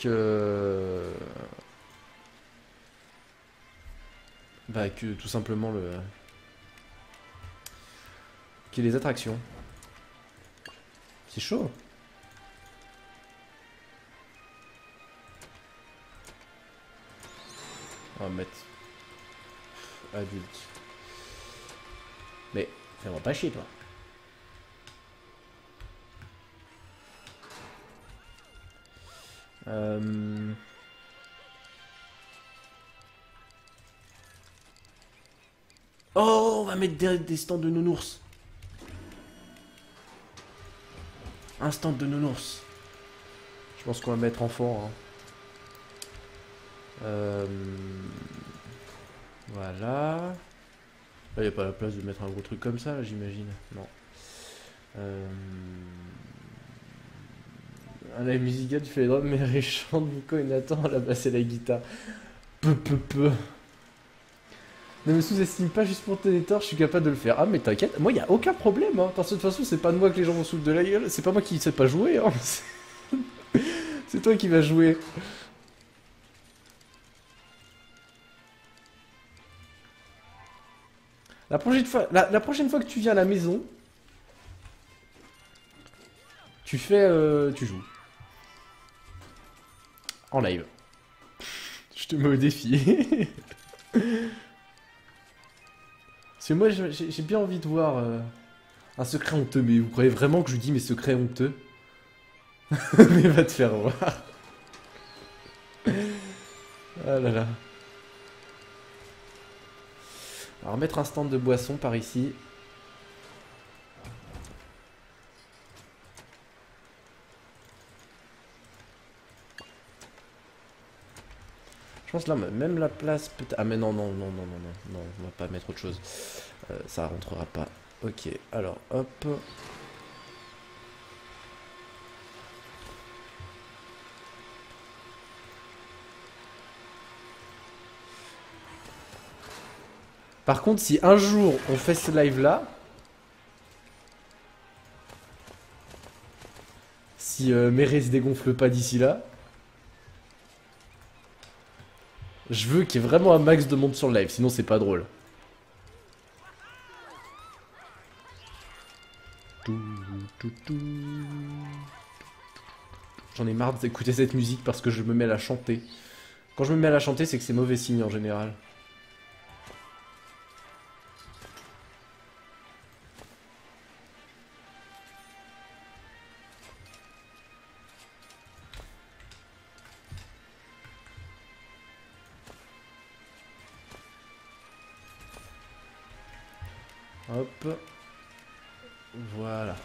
que... Bah que tout simplement le... qu'il y ait les attractions. C'est chaud. On va mettre... adulte. Mais, fais-moi pas chier toi. Oh, on va mettre des stands de nounours. Un stand de nounours. Je pense qu'on va mettre enfant. Hein. Voilà. Là, il n'y a pas la place de mettre un gros truc comme ça, j'imagine. Non. La musica, tu fais les drums, mais elle chante Nico et Nathan à la basse et la guitare. Peu. Ne me sous-estime pas juste pour tenir tort, je suis capable de le faire. Ah, mais t'inquiète, moi, il n'y a aucun problème. Hein. De toute façon, c'est pas de moi que les gens vont se foutre de la gueule. C'est pas moi qui sais pas jouer. Hein. C'est toi qui vas jouer. La prochaine fois que tu viens à la maison, tu fais... tu joues. En live. Je te mets au défi. Parce que moi, j'ai bien envie de voir un secret honteux. Mais vous croyez vraiment que je dis mes secrets honteux? Mais va te faire voir. Ah là là. Alors, mettre un stand de boisson par ici. Je pense là, même la place peut-être... Ah mais non, on va pas mettre autre chose. Ça rentrera pas. Ok, alors, hop. Par contre, si un jour on fait ce live-là... Si Méré se dégonfle pas d'ici là... Je veux qu'il y ait vraiment un max de monde sur le live, sinon c'est pas drôle. J'en ai marre d'écouter cette musique parce que je me mets à la chanter. Quand je me mets à la chanter, c'est que c'est mauvais signe en général. Hop. Voilà.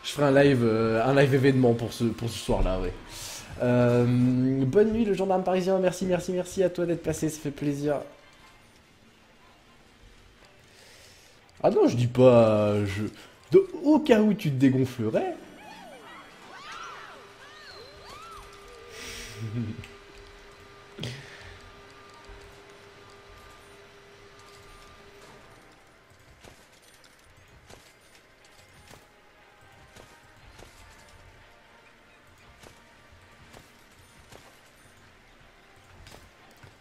Je ferai un live événement pour ce soir-là, ouais. Bonne nuit, le gendarme parisien. Merci à toi d'être passé, ça fait plaisir. Ah non, je dis pas... Au cas où tu te dégonflerais...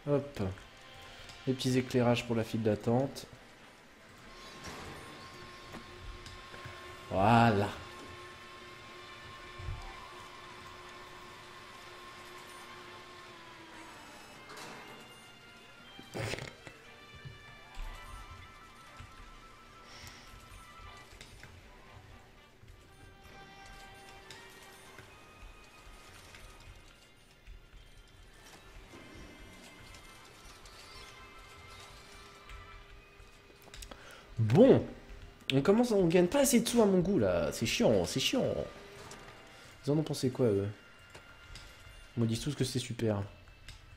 Hop. Les petits éclairages pour la file d'attente. Voilà. Bon. On gagne pas assez de sous à mon goût là. C'est chiant, c'est chiant. Ils en ont pensé quoi eux? Ils m'ont dit tous que c'est super.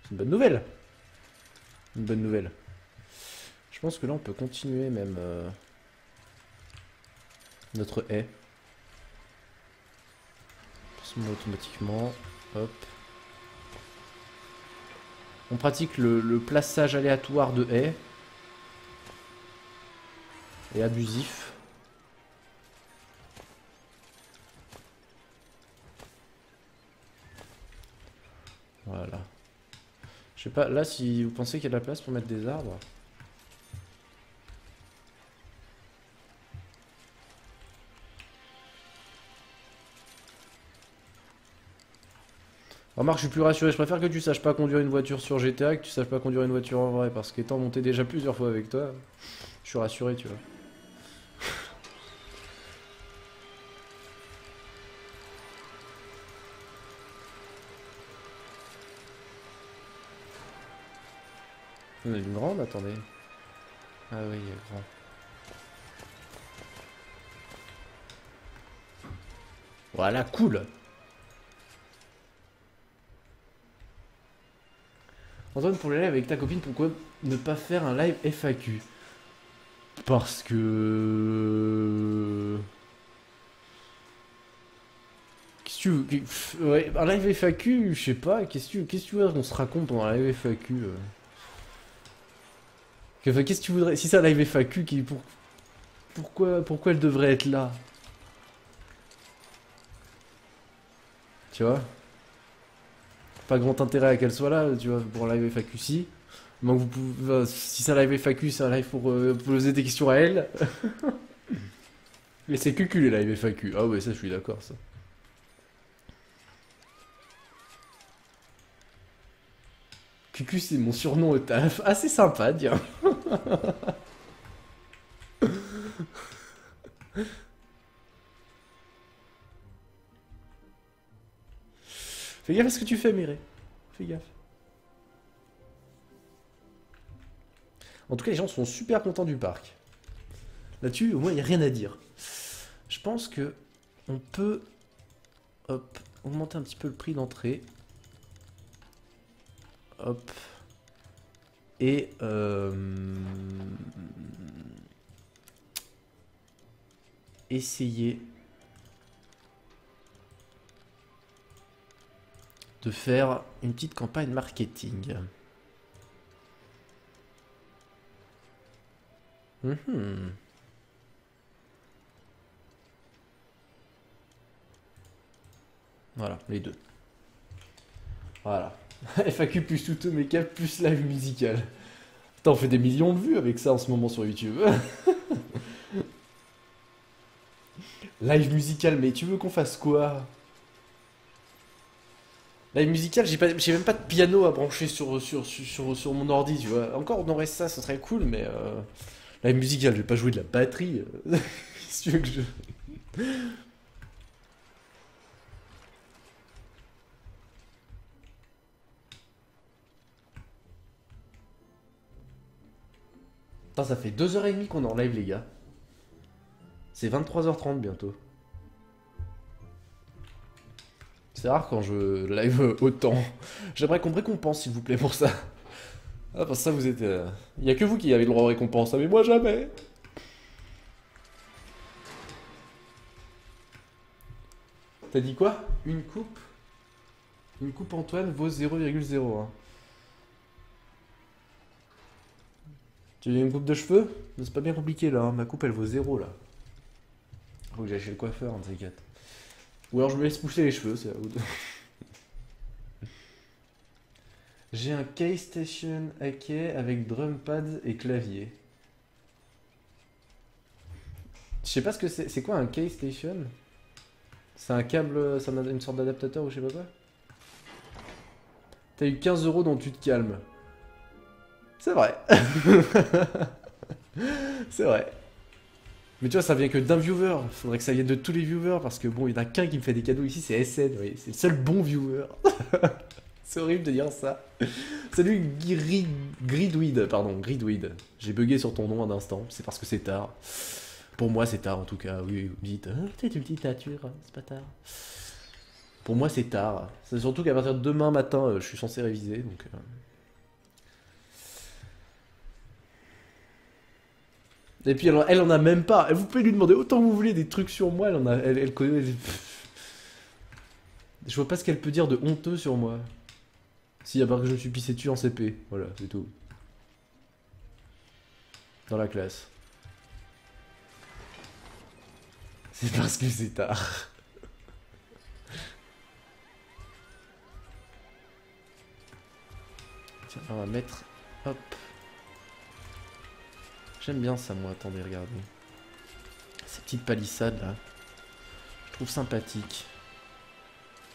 C'est une bonne nouvelle. Une bonne nouvelle. Je pense que là on peut continuer même notre haie. Passe-moi automatiquement. Hop. On pratique le plaçage aléatoire de haies. Et abusif. Voilà. Je sais pas, là, si vous pensez qu'il y a de la place pour mettre des arbres. Remarque, je suis plus rassuré. Je préfère que tu saches pas conduire une voiture sur GTA que tu saches pas conduire une voiture en vrai. Parce qu'étant monté déjà plusieurs fois avec toi, je suis rassuré, tu vois. On a une grande, attendez. Ah oui, il est grand. Voilà, cool. Antoine, pour les lives avec ta copine, pourquoi ne pas faire un live FAQ? Parce que... Qu'est-ce que tu veux... Ouais, un live FAQ, je sais pas, qu'est-ce que tu veux qu'on se raconte pendant un live FAQ Enfin, qu'est-ce que tu voudrais... Si c'est un live FAQ, pourquoi elle devrait être là? Tu vois? Pas grand intérêt à qu'elle soit là, tu vois, pour un live FAQ si. Donc vous pouvez, si c'est un live FAQ, c'est un live pour poser des questions à elle. Mais c'est cucul les live FAQ. Ah ouais, ça je suis d'accord, ça. Cucu, c'est mon surnom au taf. Assez sympa, tiens. Fais gaffe à ce que tu fais, Mireille. Fais gaffe. En tout cas, les gens sont super contents du parc. Là-dessus, au moins, il n'y a rien à dire. Je pense que on peut hop, augmenter un petit peu le prix d'entrée. Hop. Et essayer de faire une petite campagne marketing. Voilà, les deux. Voilà. FAQ plus tuto make-up plus live musical. Putain, on fait des millions de vues avec ça en ce moment sur YouTube. Live musical, mais tu veux qu'on fasse quoi? Live musical, j'ai même pas de piano à brancher sur mon ordi, tu vois. Encore, on aurait ça, ça serait cool, mais... Live musical, je vais pas jouer de la batterie. Qu'est-ce que tu veux que je... Putain, ça fait 2h30 qu'on est en live, les gars. C'est 23h30 bientôt. C'est rare quand je live autant. J'aimerais qu'on me récompense, s'il vous plaît, pour ça. Ah, parce que ça, vous êtes... Il y a que vous qui avez le droit de récompense, hein, mais moi, jamais. T'as dit quoi? Une coupe? Une coupe Antoine vaut 0,01. Tu veux une coupe de cheveux? C'est pas bien compliqué, là. Hein. Ma coupe, elle vaut 0, là. Faut que j'aille chez le coiffeur, un de ces quatre. Ou alors je me laisse pousser les cheveux, c'est à vous. J'ai un K-Station AK avec drum pads et clavier. Je sais pas ce que c'est. C'est quoi un K-Station? C'est un câble, c'est une sorte d'adaptateur ou je sais pas quoi? T'as eu 15 euros dont tu te calmes. C'est vrai. C'est vrai. Mais tu vois, ça vient que d'un viewer. Faudrait que ça vienne de tous les viewers parce que bon, il y en a qu'un qui me fait des cadeaux ici, c'est SN. Oui. C'est le seul bon viewer. C'est horrible de dire ça. Salut Gridweed, pardon, Gridweed. J'ai bugué sur ton nom un instant, c'est parce que c'est tard. Pour moi, c'est tard en tout cas, oui, vite. T'es une petite nature, c'est pas tard. Pour moi, c'est tard. C'est surtout qu'à partir de demain matin, je suis censé réviser, donc... Et puis elle en a même pas. Vous pouvez lui demander autant que vous voulez des trucs sur moi, elle connaît... Je vois pas ce qu'elle peut dire de honteux sur moi. Si, à part que je me suis pissé dessus en CP. Voilà, c'est tout. Dans la classe. C'est parce que c'est tard. On va mettre... Hop. J'aime bien ça, moi. Attendez, regardez. Ces petites palissades, là. Je trouve sympathique.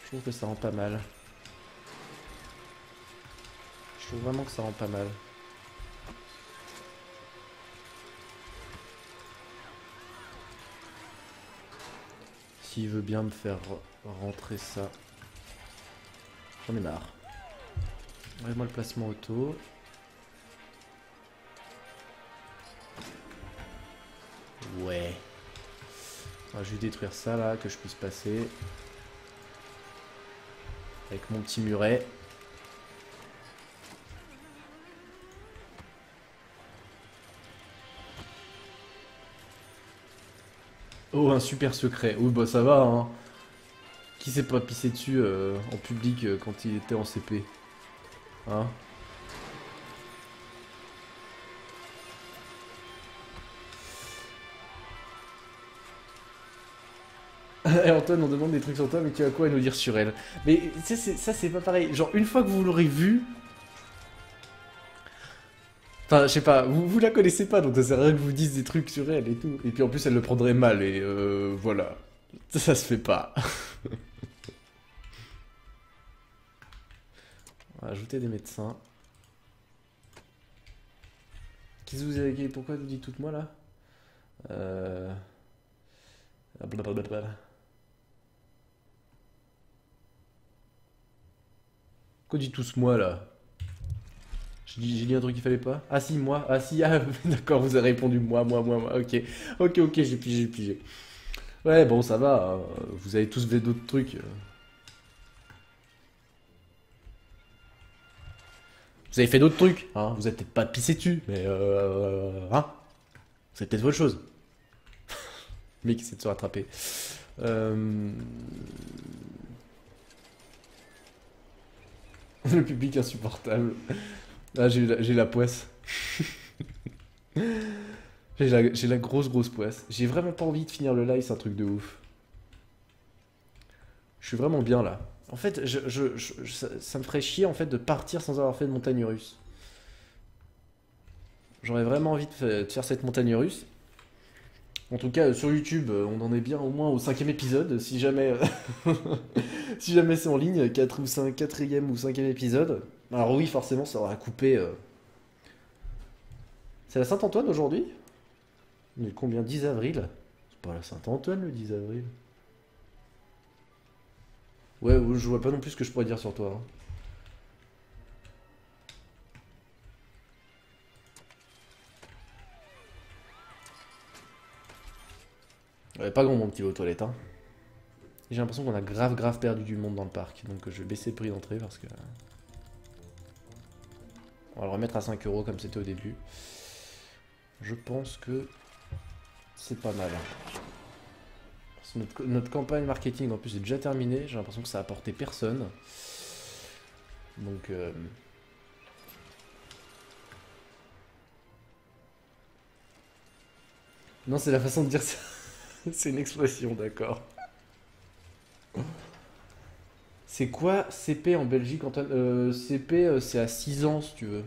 Je trouve que ça rend pas mal. Je trouve vraiment que ça rend pas mal. S'il veut bien me faire rentrer ça. J'en ai marre. Enlève-moi le placement auto. Ouais. On va juste détruire ça là, que je puisse passer. Avec mon petit muret. Oh, un super secret. Oui, bah ça va, hein. Qui s'est pas pissé dessus en public quand il était en CP? Hein? Et Antoine, on demande des trucs sur toi, mais tu as quoi à nous dire sur elle? Mais ça, c'est pas pareil. Genre, une fois que vous l'aurez vue... Enfin, je sais pas, vous la connaissez pas, donc ça sert à rien que je vous dise des trucs sur elle et tout. Et puis en plus, elle le prendrait mal, et voilà. Ça se fait pas. On va ajouter des médecins. Qu'est-ce que vous avez... Pourquoi vous dites toutes moi, là blablabla. Pourquoi dit tous moi, là? J'ai dit un truc qu'il fallait pas? Ah si, moi. Ah si, ah, d'accord, vous avez répondu moi. Ok, ok, j'ai pigé, j'ai pigé. Ouais, bon, ça va. Vous avez tous fait d'autres trucs. Vous avez fait d'autres trucs, hein. Vous êtes peut-être pas pissé dessus, mais hein. C'est peut-être autre chose. Le mec essaie de se rattraper. Le public insupportable. Ah, j'ai la poisse. J'ai la grosse poisse. J'ai vraiment pas envie de finir le live, c'est un truc de ouf. Je suis vraiment bien là. En fait, ça me ferait chier en fait de partir sans avoir fait de montagne russe. J'aurais vraiment envie de faire cette montagne russe. En tout cas, sur YouTube, on en est bien au moins au 5e épisode. Si jamais, si jamais c'est en ligne, 4 ou 5, 4e ou 5e épisode. Alors oui, forcément, ça aura coupé. C'est la Saint-Antoine aujourd'hui? On est combien? 10 avril? C'est pas la Saint-Antoine le 10 avril. Ouais, je vois pas non plus ce que je pourrais dire sur toi. Ouais, pas grand monde qui va aux toilettes, hein. J'ai l'impression qu'on a grave perdu du monde dans le parc. Donc je vais baisser le prix d'entrée parce que... On va le remettre à 5 € comme c'était au début. Je pense que c'est pas mal. Parce que notre campagne marketing en plus est déjà terminée. J'ai l'impression que ça a apporté personne. Donc... Non, c'est la façon de dire ça. C'est une expression, d'accord. C'est quoi CP en Belgique, Antoine? CP, c'est à 6 ans, si tu veux.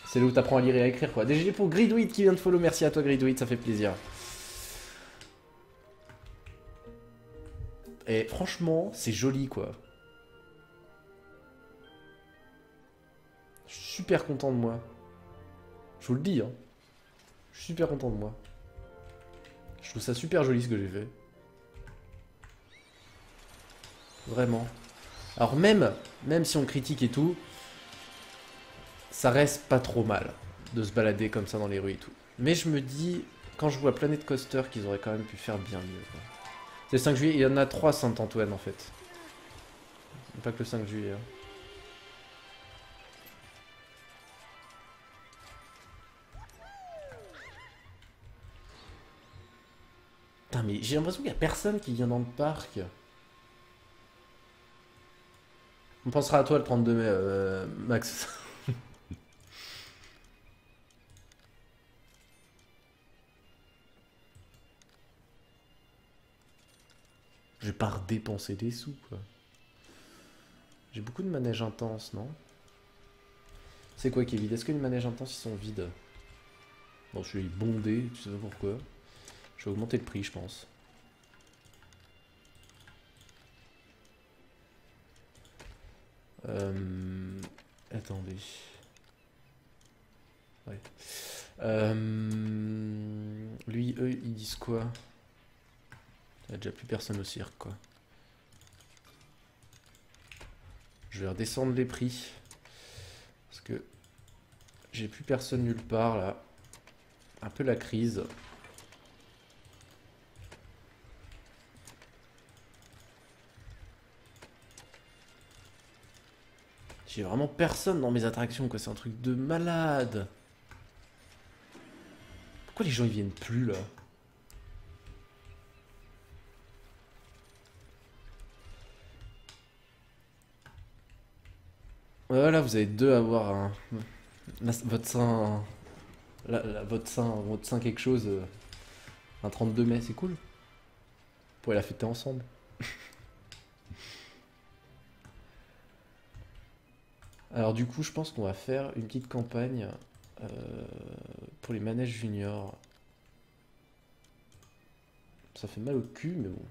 C'est là où t'apprends à lire et à écrire, quoi. DGG pour Gridweed qui vient de follow. Merci à toi, Gridweed, ça fait plaisir. Et franchement, c'est joli, quoi. Je suis super content de moi. Je vous le dis, hein. Je suis super content de moi. Je trouve ça super joli ce que j'ai fait. Vraiment. Alors même si on critique et tout, ça reste pas trop mal de se balader comme ça dans les rues et tout. Mais je me dis, quand je vois Planet Coaster, qu'ils auraient quand même pu faire bien mieux. C'est le 5 juillet, il y en a 3 Saint-Antoine en fait. Pas que le 5 juillet. Hein. Putain, mais j'ai l'impression qu'il n'y a personne qui vient dans le parc. On pensera à toi le 32 mai, Max. Je vais pas redépenser des sous, quoi. J'ai beaucoup de manèges intenses, non? C'est quoi qui est vide? Est-ce que les manèges intenses ils sont vides? Bon, je suis bondé, tu sais pas pourquoi. Je vais augmenter le prix, je pense. Attendez. Ouais. Lui, eux, ils disent quoi? Il n'y a déjà plus personne au cirque, quoi. Je vais redescendre les prix. Parce que j'ai plus personne nulle part, là. Un peu la crise. J'ai vraiment personne dans mes attractions, quoi. C'est un truc de malade. Pourquoi les gens ils viennent plus, là? Voilà, vous avez deux à avoir un... votre sein... votre sein quelque chose... un 32 mai, c'est cool. Vous pourrez la fêter ensemble. Alors du coup, je pense qu'on va faire une petite campagne pour les manèges juniors. Ça fait mal au cul, mais bon.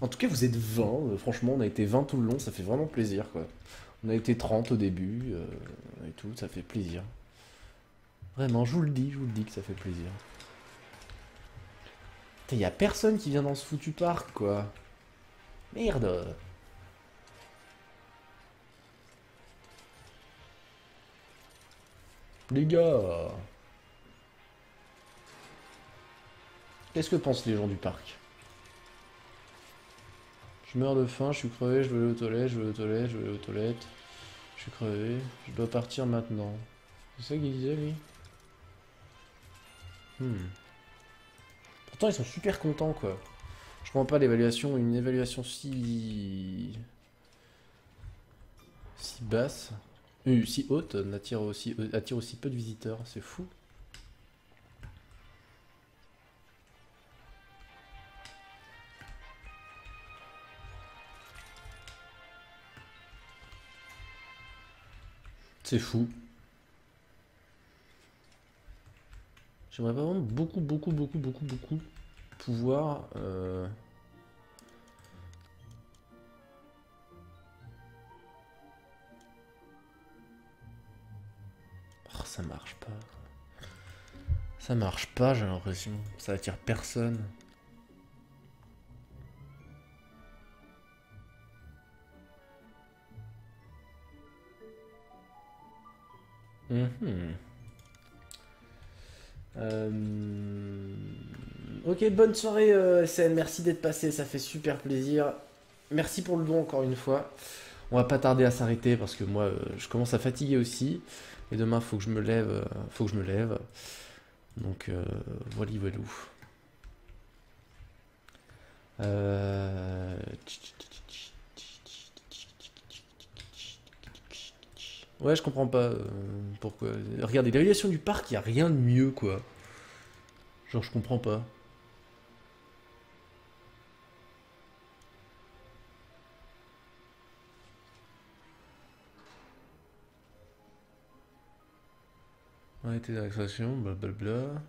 En tout cas, vous êtes 20. Franchement, on a été 20 tout le long. Ça fait vraiment plaisir, quoi. On a été 30 au début et tout. Ça fait plaisir. Vraiment, je vous le dis que ça fait plaisir. Il y a personne qui vient dans ce foutu parc, quoi. Merde. Les gars. Qu'est-ce que pensent les gens du parc? Je meurs de faim, je suis crevé, je veux aller aux toilettes, je veux aller aux toilettes, je veux aller aux toilettes. Je suis crevé, je dois partir maintenant. C'est ça qu'il disait, lui? Pourtant, ils sont super contents, quoi. Je comprends pas l'évaluation, une évaluation si basse, si haute, attire aussi peu de visiteurs, c'est fou. C'est fou. J'aimerais vraiment beaucoup pouvoir... Oh, ça marche pas. Ça marche pas, j'ai l'impression. Ça attire personne. Ok, bonne soirée SN, merci d'être passé, ça fait super plaisir. Merci pour le don encore une fois. On va pas tarder à s'arrêter parce que moi je commence à fatiguer aussi. Et demain faut que je me lève, Donc voilà, voilou. Ouais, je comprends pas pourquoi. Regardez, l'évaluation du parc, il y a rien de mieux quoi. Genre, je comprends pas. Arrêtez la relaxation, blablabla.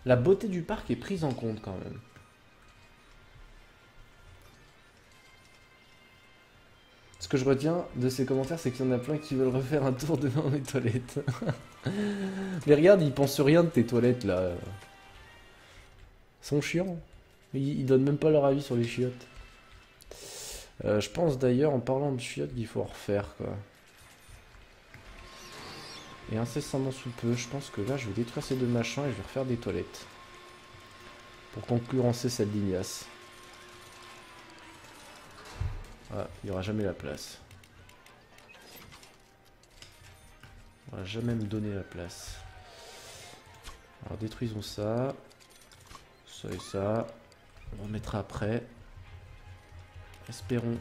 La beauté du parc est prise en compte quand même. Ce que je retiens de ces commentaires, c'est qu'il y en a plein qui veulent refaire un tour devant les toilettes. Mais regarde, ils pensent rien de tes toilettes là. Ils sont chiants. Ils donnent même pas leur avis sur les chiottes. Je pense d'ailleurs, en parlant de chiottes, qu'il faut en refaire quoi. Et incessamment sous peu, je pense que là, je vais détruire ces deux machins et je vais refaire des toilettes. Pour concurrencer cette lignasse. Ah, il n'y aura jamais la place. On va jamais me donner la place. Alors détruisons ça. Ça et ça. On remettra après. Espérons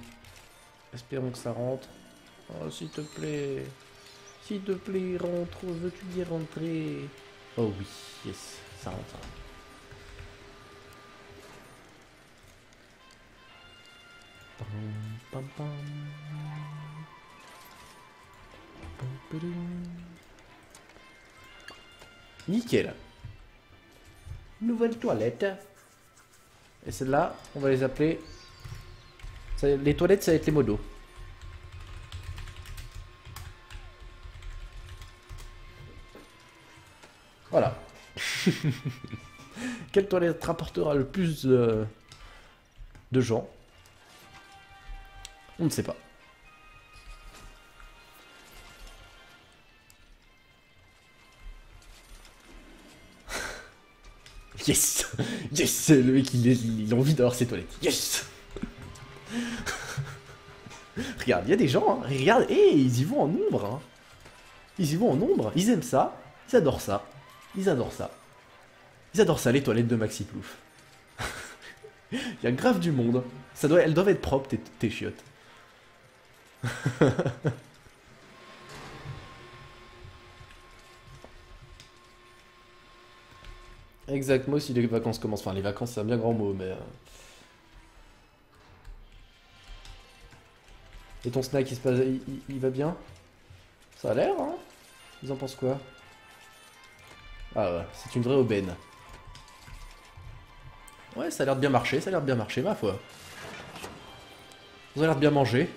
Espérons que ça rentre. Oh, s'il te plaît. S'il te plaît, rentre. Veux-tu bien rentrer? Oh oui, yes, ça rentre. Pam, pam, pam. Pam, padam. Nickel. Nouvelle toilette. Et celle-là, on va les appeler... Les toilettes, ça va être les modos. Voilà. Quelle toilette rapportera le plus de gens? On ne sait pas. Yes. Yes. Le mec, il a envie d'avoir ses toilettes. Yes. Regarde, il y a des gens, hein. Regarde, ils y vont en nombre. Hein. Ils y vont en nombre. Ils aiment ça. Ils adorent ça. Ils adorent ça. Ils adorent ça, les toilettes de Maxi Plouf. Il y a grave du monde. Elles doivent être propres, tes chiottes. Exact, moi aussi les vacances commencent. Enfin, les vacances, c'est un bien grand mot, mais... Et ton snack, il se passe... il va bien? Ça a l'air, hein? Ils en pensent quoi? Ah ouais, c'est une vraie aubaine. Ouais, ça a l'air de bien marcher, ça a l'air de bien marcher, ma foi. Vous avez l'air de bien manger.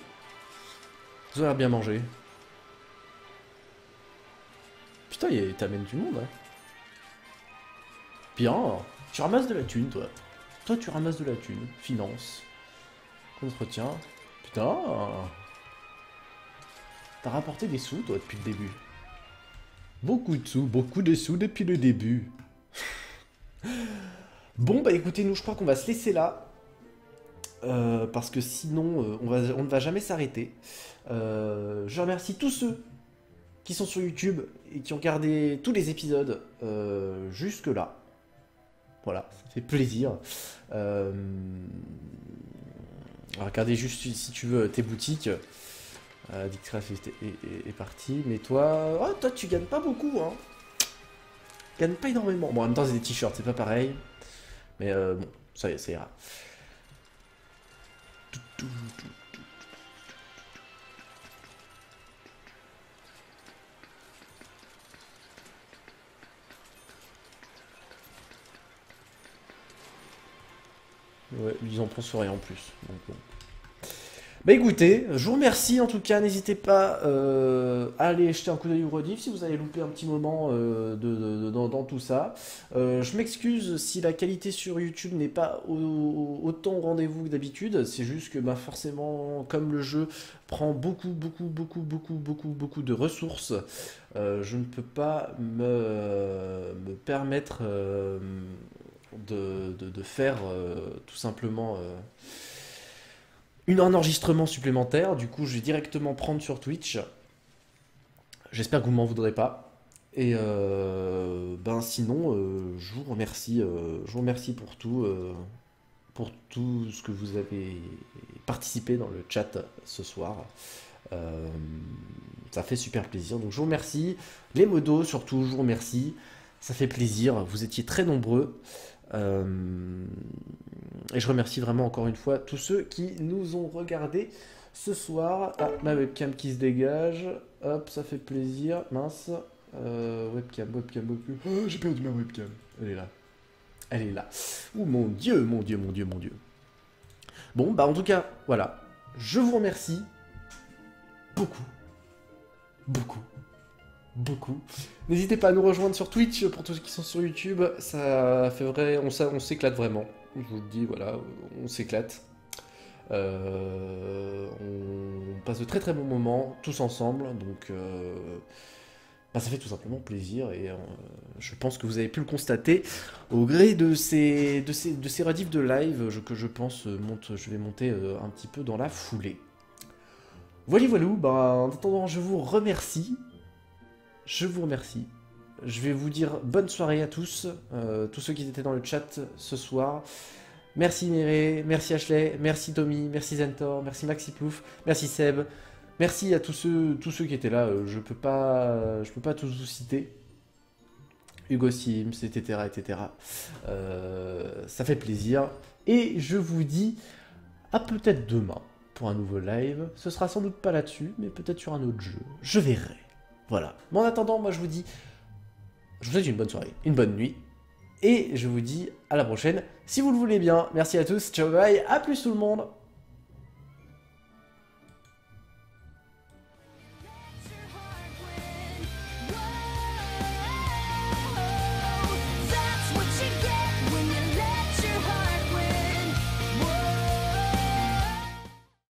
Vous avez l'air de bien manger. Putain, t'amènes du monde, hein. Bien, tu ramasses de la thune, toi. Toi, tu ramasses de la thune. Finance. Entretien. Putain. T'as rapporté des sous, toi, depuis le début. Beaucoup de sous depuis le début. Bon, bah écoutez, nous, je crois qu'on va se laisser là. Parce que sinon, on ne va jamais s'arrêter. Je remercie tous ceux qui sont sur YouTube et qui ont regardé tous les épisodes jusque-là. Voilà, ça fait plaisir. Regardez juste, si tu veux, tes boutiques. Dictcraft est parti. Mais toi... Oh, toi, tu gagnes pas beaucoup, hein. Tu gagnes pas énormément. Bon, en même temps, c'est des t-shirts, c'est pas pareil. Mais bon, ça ira. Ouais, ils en pensent rien en plus. Donc, bon. Bah écoutez, je vous remercie en tout cas, n'hésitez pas à aller jeter un coup d'œil au rediff si vous avez loupé un petit moment dans tout ça. Je m'excuse si la qualité sur YouTube n'est pas autant au rendez-vous que d'habitude, c'est juste que bah, forcément, comme le jeu prend beaucoup de ressources, je ne peux pas me permettre de faire tout simplement... un enregistrement supplémentaire, du coup je vais directement prendre sur Twitch. J'espère que vous m'en voudrez pas. Et ben sinon, je vous remercie pour tout ce que vous avez participé dans le chat ce soir. Ça fait super plaisir. Donc je vous remercie. Les modos surtout, je vous remercie. Ça fait plaisir. Vous étiez très nombreux. Et je remercie vraiment encore une fois tous ceux qui nous ont regardés ce soir. Ah, ma webcam qui se dégage. Hop, ça fait plaisir. Mince. Webcam. Oh, j'ai perdu ma webcam. Elle est là. Elle est là. Oh mon Dieu. Bon, bah en tout cas, voilà. Je vous remercie. Beaucoup. N'hésitez pas à nous rejoindre sur Twitch pour tous ceux qui sont sur YouTube. Ça fait vrai, on s'éclate vraiment. Je vous le dis, voilà, on s'éclate. On passe de très bons moments tous ensemble. Donc, bah, ça fait tout simplement plaisir. Et je pense que vous avez pu le constater au gré de ces rediffs de live que je pense je vais monter un petit peu dans la foulée. Voilà. Bah, en attendant, je vous remercie. Je vais vous dire bonne soirée à tous, tous ceux qui étaient dans le chat ce soir. Merci Néré, merci Ashley, merci Tommy, merci Zentor, merci Maxiplouf, merci Seb. Merci à tous ceux qui étaient là. Je peux pas tous vous citer. Hugo Sims, etc., etc. Ça fait plaisir. Et je vous dis à peut-être demain pour un nouveau live. Ce sera sans doute pas là-dessus, mais peut-être sur un autre jeu. Je verrai. Voilà. Mais en attendant, moi je vous souhaite une bonne soirée, une bonne nuit. Et je vous dis à la prochaine, si vous le voulez bien. Merci à tous, ciao bye, à plus tout le monde.